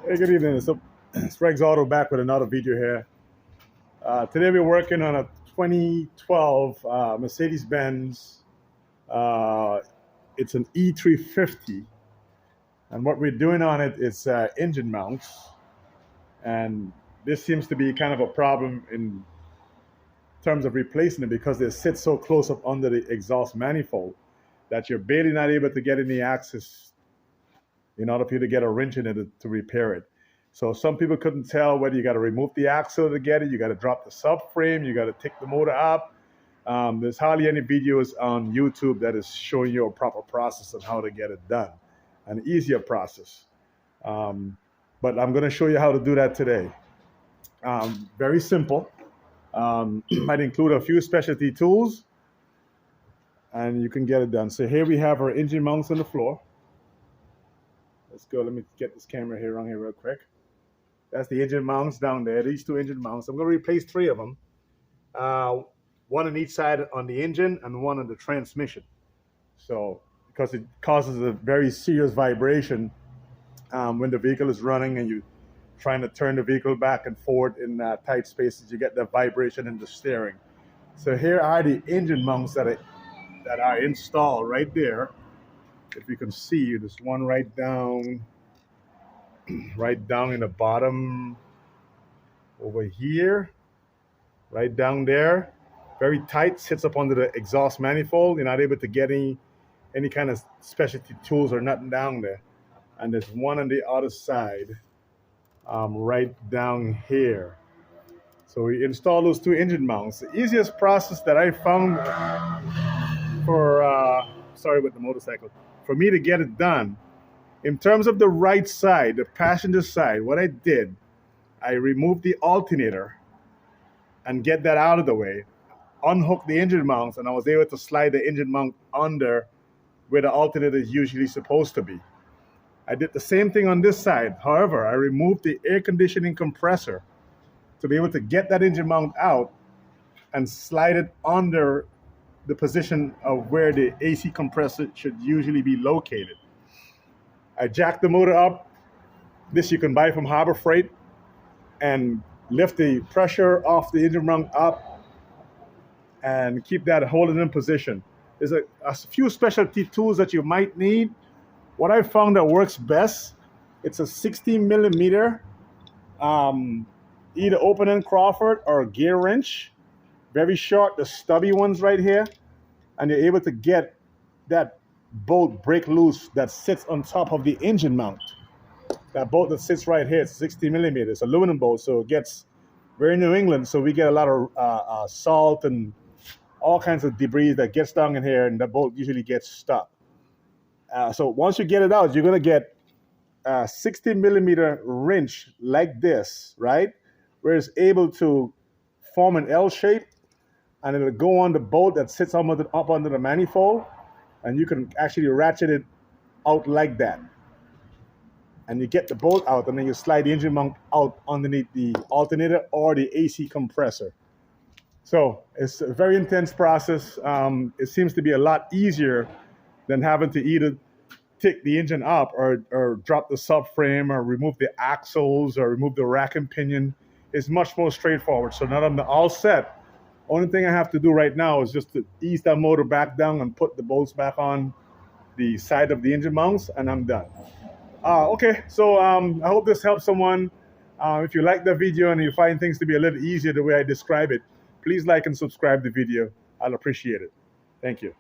Hey, good evening. It's Rex Auto back with another video here. Today we're working on a 2012 Mercedes-Benz. Uh, it's an E350, and what we're doing on it is engine mounts. And this seems to be kind of a problem in terms of replacing it because they sit so close up under the exhaust manifold that you're barely not able to get any access in order for you to get a wrench in it to repair it. So some people couldn't tell whether you got to remove the axle to get it, you got to drop the subframe, you got to take the motor up. There's hardly any videos on YouTube that is showing you a proper process on how to get it done, an easier process. But I'm going to show you how to do that today. Very simple. Might include a few specialty tools, and you can get it done. So here we have our engine mounts on the floor. Let's go. Let me get this camera here on here real quick. That's the engine mounts down there. These two engine mounts. I'm going to replace three of them. One on each side on the engine and one on the transmission. So, because it causes a very serious vibration when the vehicle is running and you're trying to turn the vehicle back and forth in tight spaces, you get the vibration in the steering. So here are the engine mounts that are installed right there. If you can see, there's one right down in the bottom over here, right down there. Very tight, sits up under the exhaust manifold. You're not able to get any kind of specialty tools or nothing down there. And there's one on the other side, right down here. So we install those two engine mounts. The easiest process that I found sorry with the motorcycle, for me to get it done, in terms of the right side, the passenger side, what I did, I removed the alternator and get that out of the way, unhook the engine mounts, and I was able to slide the engine mount under where the alternator is usually supposed to be. I did the same thing on this side. However, I removed the air conditioning compressor to be able to get that engine mount out and slide it under the position of where the AC compressor should usually be located. I jacked the motor up. This you can buy from Harbor Freight, and lift the pressure off the engine mount up and keep that holding in position. There's a few specialty tools that you might need. What I found that works best, it's a 60 millimeter, either open end Crawford or a gear wrench. Very short, the stubby ones right here. And you're able to get that bolt break loose that sits on top of the engine mount. That bolt that sits right here, it's 60 millimeters, aluminum bolt, so it gets very New England, so we get a lot of salt and all kinds of debris that gets down in here, and the bolt usually gets stuck. So once you get it out, you're going to get a 60 millimeter wrench like this, right? Where it's able to form an L shape, and it'll go on the bolt that sits up under the manifold, and you can actually ratchet it out like that. And you get the bolt out, and then you slide the engine mount out underneath the alternator or the AC compressor. So it's a very intense process. It seems to be a lot easier than having to either take the engine up or drop the subframe or remove the axles or remove the rack and pinion. It's much more straightforward. So now I'm all set. Only thing I have to do right now is just to ease that motor back down and put the bolts back on the side of the engine mounts, and I'm done. Okay, so I hope this helps someone. If you like the video and you find things to be a little easier the way I describe it, please like and subscribe the video. I'll appreciate it. Thank you.